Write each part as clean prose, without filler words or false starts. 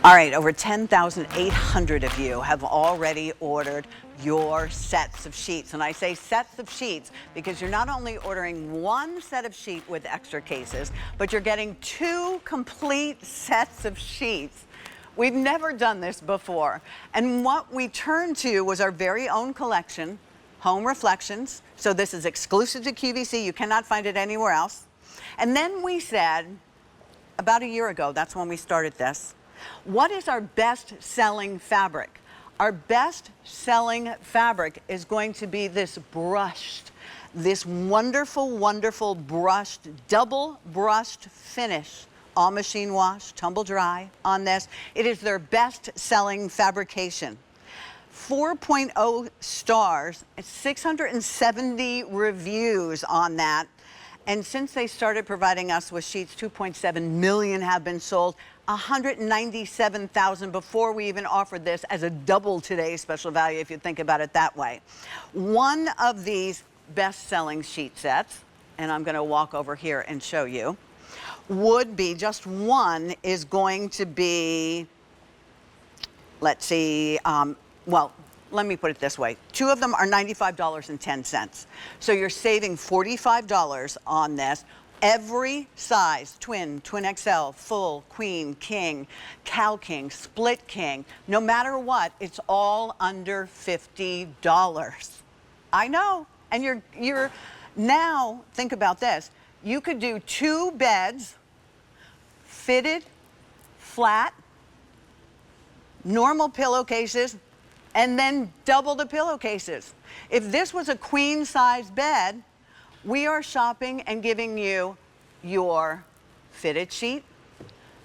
All right, over 10,800 of you have already ordered your sets of sheets. And I say sets of sheets because you're not only ordering one set of sheet with extra cases, but you're getting 2 complete sets of sheets. We've never done this before. And what we turned to was our very own collection, Home Reflections. So this is exclusive to QVC. You cannot find it anywhere else. And then we said, about a year ago, that's when we started this, what is our best-selling fabric? Our best-selling fabric is going to be this brushed, this wonderful, wonderful brushed, double brushed finish, all machine wash, tumble dry on this. It is their best-selling fabrication. 4.0 stars, 670 reviews on that. And since they started providing us with sheets, 2.7 million have been sold, 197,000 before we even offered this as a double today's special value, if you think about it that way. One of these best-selling sheet sets, and I'm going to walk over here and show you, would be, just one is going to be, let's see, well, let me put it this way. 2 of them are $95.10. So you're saving $45 on this. Every size, twin, twin XL, full, queen, king, cow king, split king, no matter what, it's all under $50. I know. And you're now, think about this. You could do 2 beds, fitted, flat, normal pillowcases, and then double the pillowcases. If this was a queen size bed, we are shopping and giving you your fitted sheet,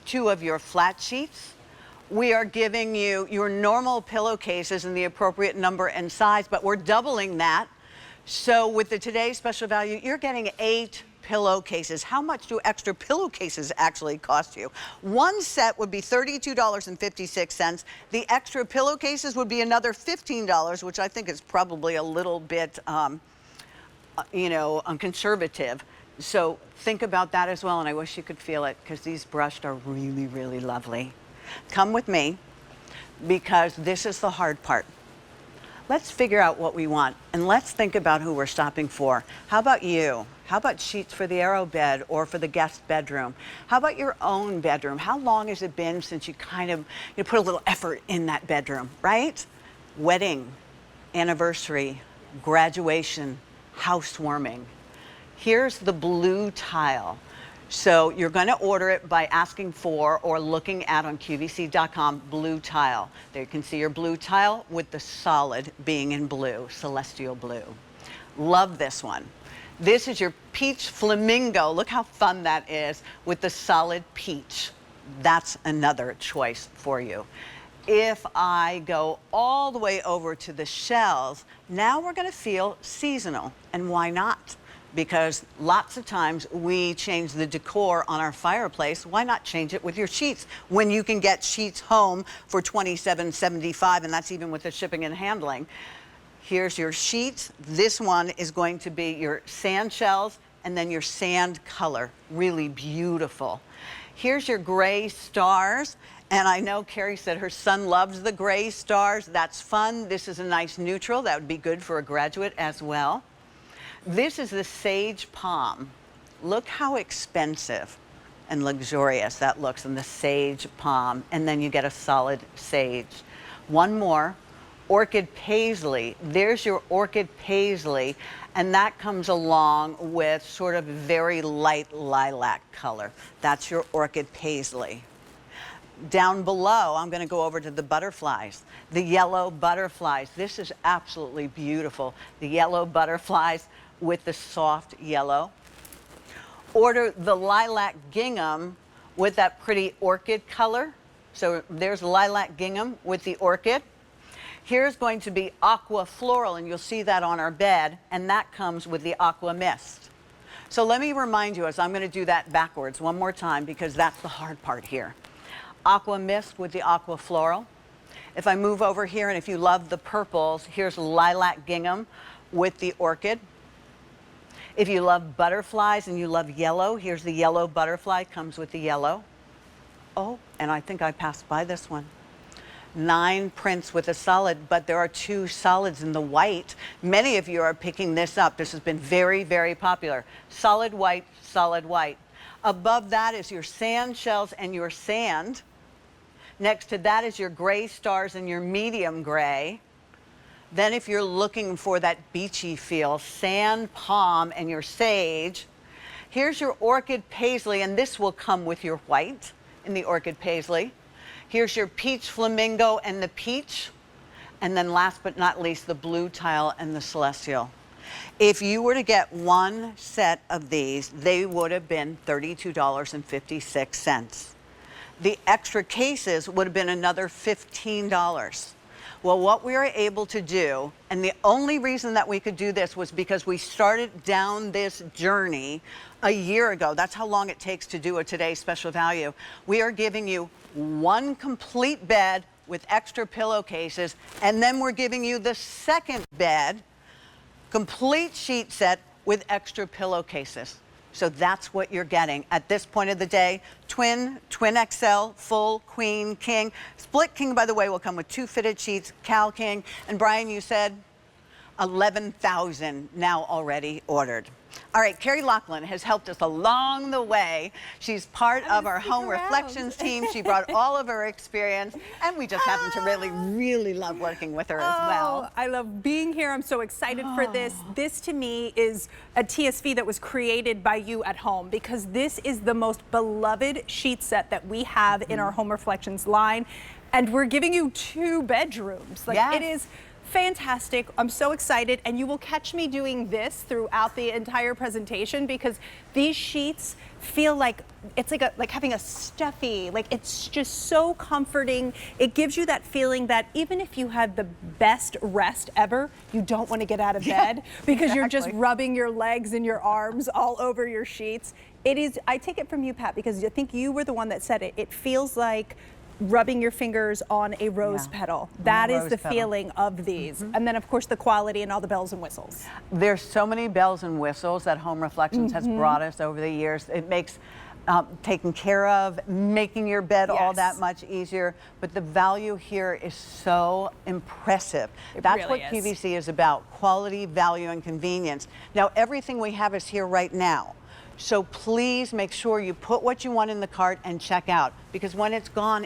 2 of your flat sheets. We are giving you your normal pillowcases in the appropriate number and size, but we're doubling that. So with the today's special value, you're getting 8 pillowcases. How much do extra pillowcases actually cost you? One set would be $32.56. The extra pillowcases would be another $15, which I think is probably a little bit, conservative. So think about that as well, and I wish you could feel it because these brushed are really, really lovely. Come with me because this is the hard part. Let's figure out what we want, and let's think about who we're shopping for. How about you? How about sheets for the arrow bed or for the guest bedroom? How about your own bedroom? How long has it been since you kind of put a little effort in that bedroom, right? Wedding, anniversary, graduation, housewarming. Here's the blue tile. So you're going to order it by asking for or looking at on QVC.com blue tile. There you can see your blue tile with the solid being in blue, celestial blue. Love this one. This is your peach flamingo. Look how fun that is with the solid peach. That's another choice for you. If I go all the way over to the shells, now we're going to feel seasonal. And why not? Because lots of times we change the decor on our fireplace. Why not change it with your sheets when you can get sheets home for $27.75, and that's even with the shipping and handling. Here's your sheets. This one is going to be your sand shells and then your sand color. Really beautiful. Here's your gray stars. And I know Carrie said her son loves the gray stars. That's fun. This is a nice neutral. That would be good for a graduate as well. This is the sage palm. Look how expensive and luxurious that looks in the sage palm. And then you get a solid sage. One more, orchid paisley. There's your orchid paisley. And that comes along with sort of very light lilac color. That's your orchid paisley. Down below, I'm going to go over to the butterflies. The yellow butterflies. This is absolutely beautiful. The yellow butterflies with the soft yellow. Order the lilac gingham with that pretty orchid color. So there's lilac gingham with the orchid. Here's going to be aqua floral, and you'll see that on our bed, and that comes with the aqua mist. So let me remind you, as I'm going to do that backwards one more time, because that's the hard part here. Aqua mist with the aqua floral. If I move over here, and if you love the purples, here's lilac gingham with the orchid. If you love butterflies and you love yellow, here's the yellow butterfly, comes with the yellow. Oh, and I think I passed by this one. 9 prints with a solid, but there are 2 solids in the white. Many of you are picking this up. This has been very, very popular. Solid white, solid white. Above that is your sand shells and your sand. Next to that is your gray stars and your medium gray. Then if you're looking for that beachy feel, sand palm and your sage. Here's your orchid paisley, and this will come with your white in the orchid paisley. Here's your peach flamingo and the peach. And then last but not least, the blue tile and the celestial. If you were to get one set of these, they would have been $32.56. The extra cases would have been another $15. Well, what we were able to do, and the only reason that we could do this was because we started down this journey a year ago. That's how long it takes to do a today's special value. We are giving you one complete bed with extra pillowcases, and then we're giving you the second bed, complete sheet set with extra pillowcases. So that's what you're getting at this point of the day. Twin XL, full, queen, king. Split king, by the way, will come with 2 fitted sheets, Cal King. And Brian, you said 11,000 now already ordered. All right, Carrie Lachlan has helped us along the way. She's part of our Home Reflections team. She brought all of her experience, and we just happen to really, really love working with her as well. I love being here. I'm so excited for this. This, to me, is a TSV that was created by you at home, because this is the most beloved sheet set that we have in our Home Reflections line, and we're giving you 2 bedrooms. Like, yes. It is fantastic. I'm so excited, and you will catch me doing this throughout the entire presentation, because these sheets feel like it's like having a stuffy, like it's just so comforting. It gives you that feeling that even if you had the best rest ever, you don't want to get out of bed because you're just rubbing your legs and your arms all over your sheets. It is, I take it from you, Pat, because I think you were the one that said it. It feels like rubbing your fingers on a rose petal. That is the feeling of these. And then, of course, the quality and all the bells and whistles. There's so many bells and whistles that Home Reflections has brought us over the years. It makes taking care of, making your bed all that much easier. But the value here is so impressive. That's really what QVC is about: quality, value, and convenience. Now, everything we have is here right now. So please make sure you put what you want in the cart and check out, because when it's gone,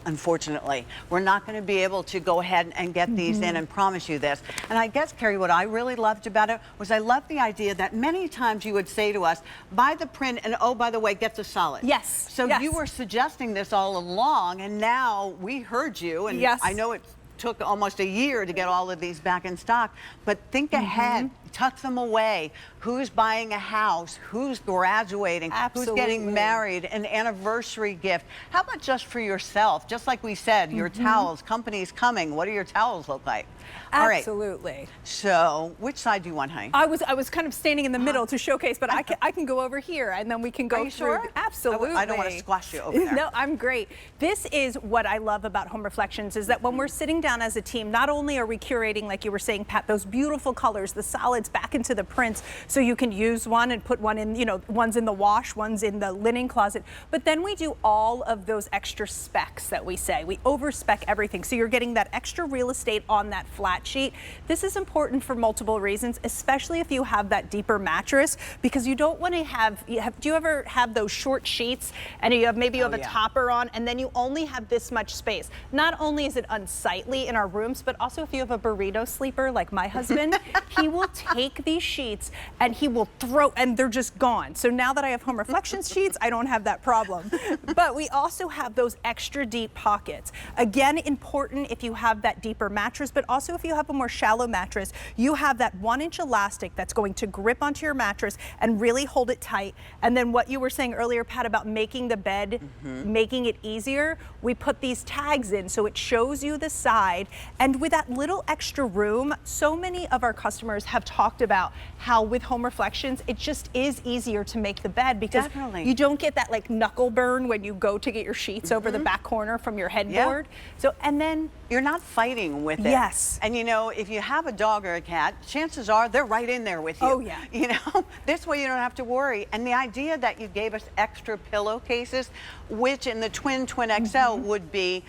unfortunately. We're not going to be able to go ahead and get these in and promise you this. And I guess, Carrie, what I really loved about it was I loved the idea that many times you would say to us, buy the print and, oh, by the way, get the solid. Yes. So you were suggesting this all along, and now we heard you. And I know it took almost a year to get all of these back in stock, but think ahead, tuck them away. Who's buying a house? Who's graduating? Who's getting married? An anniversary gift? How about just for yourself? Just like we said, your towels, company's coming. What do your towels look like? Absolutely. All right. So which side do you want, honey? I was kind of standing in the middle to showcase, but I can go over here, and then we can go Are you through. Sure? Absolutely. I don't want to squash you over there. No, I'm great. This is what I love about Home Reflections, is that when we're sitting down as a team, not only are we curating, like you were saying, Pat, those beautiful colors, the solids back into the prints, so you can use one and put one in, one's in the wash, one's in the linen closet, but then we do all of those extra specs that we say. We over-spec everything, so you're getting that extra real estate on that flat sheet. This is important for multiple reasons, especially if you have that deeper mattress, because you don't want to do you ever have those short sheets and you have a topper on, and then you only have this much space? Not only is it unsightly in our rooms, but also if you have a burrito sleeper like my husband, he will take these sheets and he will throw, and they're just gone. So now that I have Home Reflections sheets, I don't have that problem. But we also have those extra deep pockets. Again, important if you have that deeper mattress, but also if you have a more shallow mattress, you have that 1-inch elastic that's going to grip onto your mattress and really hold it tight. And then what you were saying earlier, Pat, about making the bed, making it easier, we put these tags in so it shows you the side. And with that little extra room, so many of our customers have talked about how with home reflections, it just is easier to make the bed because Definitely. you don't get that like knuckle burn when you go to get your sheets over the back corner from your headboard. So, and then you're not fighting with it. Yes. And you know, if you have a dog or a cat, chances are they're right in there with you. Oh, yeah. You know, this way you don't have to worry. And the idea that you gave us extra pillowcases, which in the twin XL would be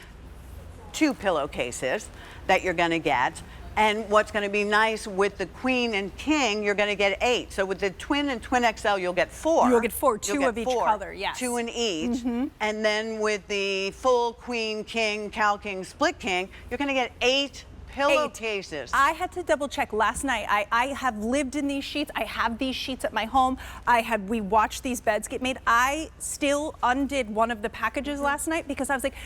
2 pillowcases that you're going to get. And what's going to be nice with the queen and king, you're going to get 8. So with the twin and twin XL, you'll get 4. You'll get 4, You'll 2 get of each 4, color, yes. 2 in each. And then with the full queen, king, cow king, split king, you're going to get 8 pillowcases. I had to double check last night. I have lived in these sheets. I have these sheets at my home. We watched these beds get made. I still undid one of the packages last night because I was like,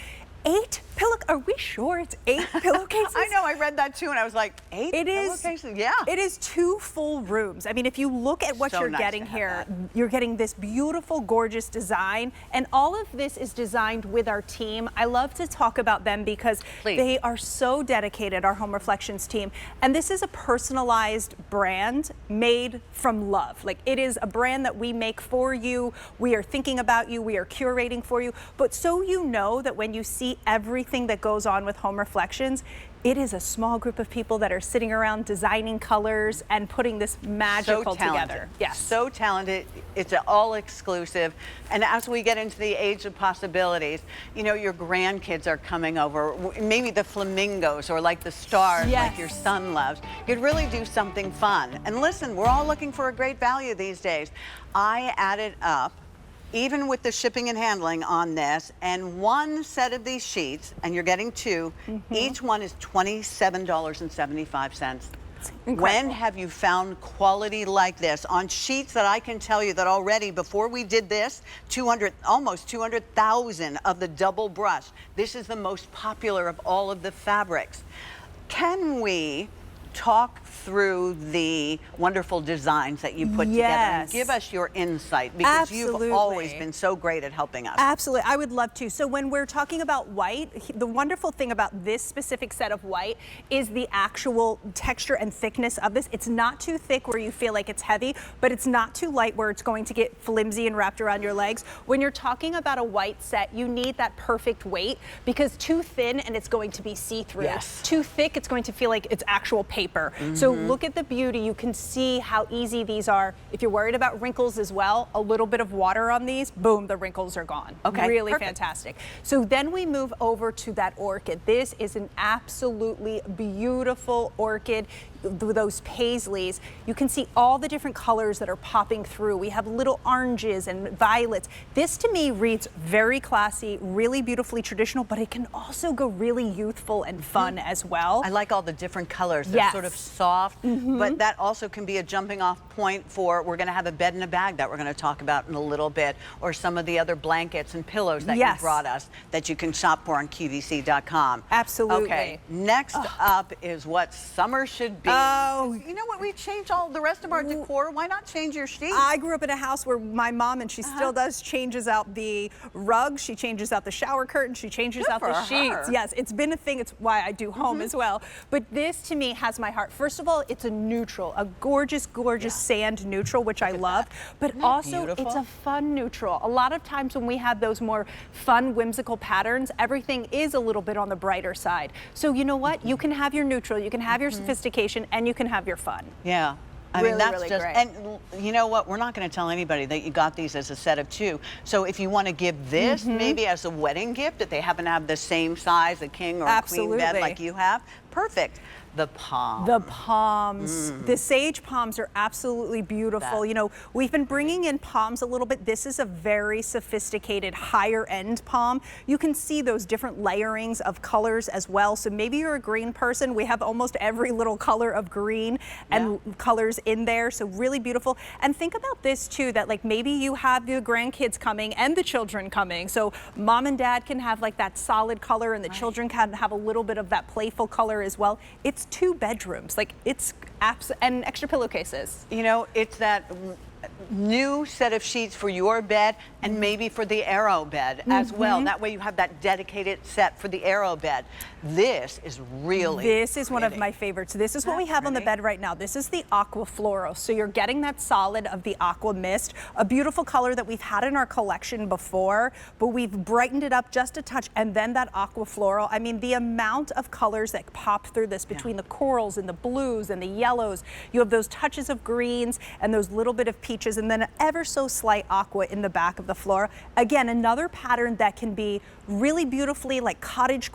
8 are we sure it's 8 pillowcases? I know, I read that too, and I was like, 8 It is, pillowcases? Yeah. It is 2 full rooms. I mean, if you look at what So you're nice getting to have here, that. you're getting this beautiful, gorgeous design, and all of this is designed with our team. I love to talk about them because Please. they are so dedicated, our Home Reflections team, and this is a personalized brand made from love. Like, it is a brand that we make for you. We are thinking about you. We are curating for you. But so you know that when you see everything that goes on with Home Reflections, it is a small group of people that are sitting around designing colors and putting this magical together. Yes. So talented. It's all exclusive. And as we get into the age of possibilities, you know, your grandkids are coming over, maybe the flamingos or like the stars like your son loves. You could really do something fun. And listen, we're all looking for a great value these days. I added up, even with the shipping and handling on this, and one set of these sheets, and you're getting 2, each one is $27.75. When have you found quality like this on sheets that I can tell you that already before we did this, almost 200,000 of the double brush. This is the most popular of all of the fabrics. Can we talk through the wonderful designs that you put together and give us your insight, because you've always been so great at helping us. Absolutely, I would love to. So when we're talking about white, the wonderful thing about this specific set of white is the actual texture and thickness of this. It's not too thick where you feel like it's heavy, but it's not too light where it's going to get flimsy and wrapped around your legs. When you're talking about a white set, you need that perfect weight, because too thin and it's going to be see-through. Yes. Too thick, it's going to feel like it's actual paper. So look at the beauty. You can see how easy these are. If you're worried about wrinkles as well, a little bit of water on these, boom, the wrinkles are gone. Okay, really perfect. Fantastic. So then we move over to that orchid. This is an absolutely beautiful orchid. Those paisleys, you can see all the different colors that are popping through. We have little oranges and violets. This to me reads very classy, really beautifully traditional, but it can also go really youthful and fun as well. I like all the different colors. They're sort of soft, but that also can be a jumping off point for, we're going to have a bed in a bag that we're going to talk about in a little bit, or some of the other blankets and pillows that you brought us that you can shop for on QVC.com. Absolutely. Okay, next up is what summer should be. Oh, you know what? We changed all the rest of our decor. Why not change your sheets? I grew up in a house where my mom, and she still does, changes out the rugs, she changes out the shower curtain, she changes out the sheets. Yes, it's been a thing. It's why I do home as well. But this to me has my heart. First of all, it's a neutral, a gorgeous, gorgeous sand neutral, which I love. But also, it's a fun neutral. A lot of times when we have those more fun, whimsical patterns, everything is a little bit on the brighter side. So you know what? You can have your neutral, you can have your sophistication, and you can have your fun. Yeah. I Really, mean, that's really just, great. and you know what? We're not going to tell anybody that you got these as a set of 2. So if you want to give this maybe as a wedding gift, if they happen to have the same size, a king or a queen bed like you have, perfect. The palm. The palms. The sage palms are absolutely beautiful. You know, we've been bringing in palms a little bit. This is a very sophisticated, higher end palm. You can see those different layerings of colors as well. So maybe you're a green person. We have almost every little color of green and colors in there. So really beautiful. And think about this too, that like maybe you have the grandkids coming and the children coming. So mom and dad can have like that solid color, and the children can have a little bit of that playful color as well. It's 2 bedrooms, like it's and extra pillowcases. You know, it's that new set of sheets for your bed and maybe for the arrow bed as well. That way you have that dedicated set for the arrow bed. This is really This is one of pretty. my favorites. This is what we have on the bed right now. This is the aqua floral. So you're getting that solid of the aqua mist, a beautiful color that we've had in our collection before, but we've brightened it up just a touch, and then that aqua floral. I mean, the amount of colors that pop through this between the corals and the blues and the yellows. You have those touches of greens and those little bit of peaches, and then an ever so slight aqua in the back of the floor. Again, another pattern that can be really beautifully like cottage